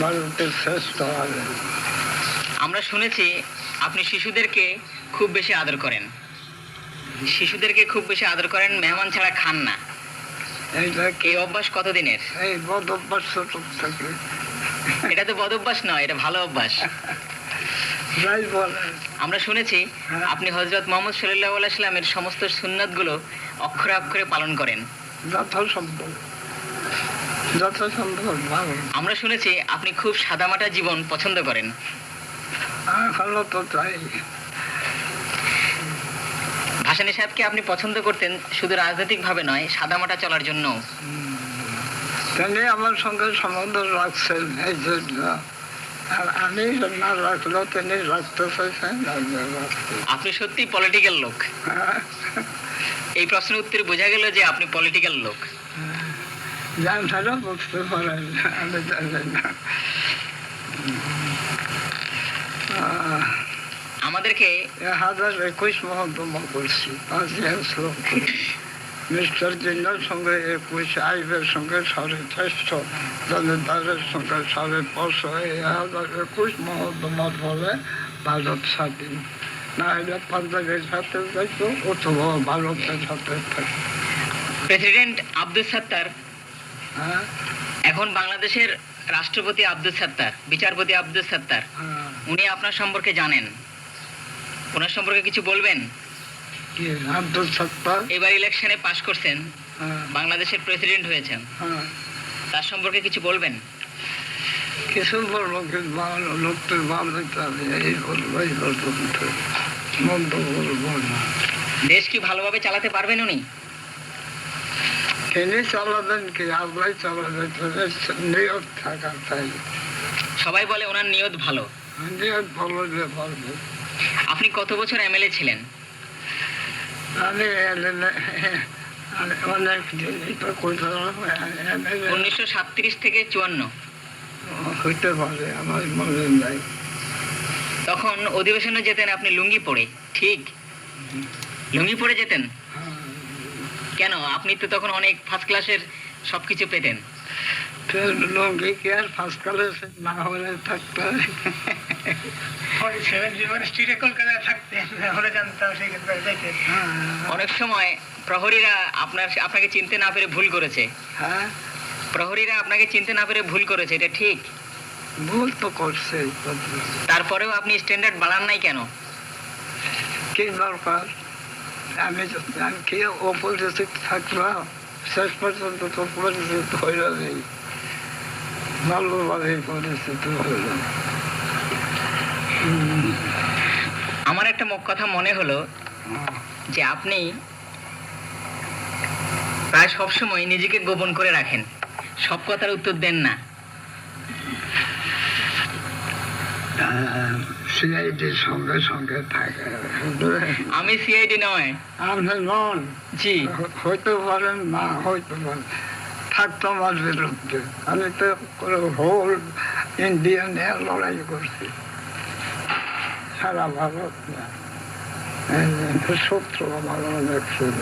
ভারতের শ্রেষ্ঠ আলেম। আমরা শুনেছি আপনি শিশুদেরকে খুব বেশি আদর করেন, শিশুদেরকে খুব বেশি আদর করেন, মেহমান ছাড়া খান না। এইটা এই অভ্যাস কতদিনের? এই বদ অভ্যাস ছোট থেকে। এটা তো বদ অভ্যাস নয়, এটা ভালো অভ্যাস। যাই বলে আমরা শুনেছি আপনি হযরত মুহাম্মদ সাল্লাল্লাহু আলাইহি সাল্লামের সমস্ত সুন্নাতগুলো অক্ষরে অক্ষরে পালন করেন। যথাসম্ভব ভালো। আমরা শুনেছি আপনি খুব সাদামাটা জীবন পছন্দ করেন। এখনো তো চাই। ভাসানী সাহেবকে আপনি পছন্দ করতেন শুধু রাজনৈতিকভাবে নয়, সাদামাটা চলার জন্য। তিনি আমার সঙ্গে সম্বন্ধ রাখছেন, এই জন্য। আর আমি না রাখলেও তিনি রাখতে চাইছেন। আপনি সত্যি পলিটিক্যাল লোক। এই প্রশ্নের উত্তরে বোঝা গেল যে আপনি পলিটিক্যাল লোক। জানসারা বুঝতে পারেন, আমি জানি না। আমাদেরকে 1021 মহত্তমা করছি, 5 শ্লোক। মিস্টার জিন্নার সঙ্গে 21, আইবের সঙ্গে 650, জমিদারের সঙ্গে 550, 1021 মহত্তমার ফলে ভারত স্বাধীন। না হলে পাঞ্জাবের সাথে যাইতো অথবা ভারতের সাথে থাকতো। প্রেসিডেন্ট আব্দুল সাত্তার, হ্যাঁ, এখন বাংলাদেশের রাষ্ট্রপতি আব্দুল সাত্তার, বিচারপতি আব্দুল সাত্তার, হ্যাঁ। উনি আপনার সম্পর্কে জানেন, ওনার সম্পর্কে কিছু বলবেন? কি আব্দুল সত্তার? এবার ইলেকশনে পাশ করছেন, হ্যাঁ, বাংলাদেশের প্রেসিডেন্ট হয়েছেন, হ্যাঁ। তার সম্পর্কে কিছু বলবেন? কিছু বলবো, কিন্তু ভালো লোকদের ভালো চাবে, এই বলবো, এই বলবো, মন্দ বলবো না। দেশ কি ভালোভাবে চালাতে পারবেন উনি? তিনি চালাবেন কি, আল্লাহ চালাবেন, নিয়ত থাকা চাই। সবাই বলে ওনার নিয়ত ভালো। নিয়ত ভালো যে পারবে। আপনি কত বছর এমএলএ ছিলেন? আমি অনেক জিনিস তো কোথাও 1937 থেকে 54। হইতে পারে, আমার মনে নাই। তখন অধিবেশনে যেতেন আপনি লুঙ্গি পরে, ঠিক? লুঙ্গি পরে যেতেন কেন? আপনি তো তখন অনেক ফার্স্ট ক্লাসের সবকিছু পেতেন। লুঙ্গি কি আর ফার্স্ট ক্লাসে না হলে থাকতে হয়? অনেক সময় প্রহরীরা আপনাকে চিনতে না পেরে ভুল করেছে। হ্যাঁ, প্রহরীরা আপনাকে চিনতে না পেরে ভুল করেছে, এটা ঠিক? ভুল তো করছে। তারপরেও আপনি স্ট্যান্ডার্ড বাড়ান নাই কেন? কি দরকার? আমি কি অপরিচিত থাকলাম? শেষ পর্যন্ত তো পরিচিত হইল নেই, ভালোভাবে পরিচিত হইল। আমার একটা কথা মনে হলো যে আপনি প্রায় সবসময় নিজেকে গোপন করে রাখেন, সব কথার উত্তর দেন না। সিআইডির সঙ্গে সঙ্গে থাকে। আমি সিআইডি নয়। আপনি নন? জি। হইতে পারেন, না হইতে পারেন। থাকতো আমার বিরুদ্ধে, আমি তো হোল ইন্ডিয়া নিয়ে লড়াই করছি, সারা ভারত না। শত্রু আমার অনেক ছিল।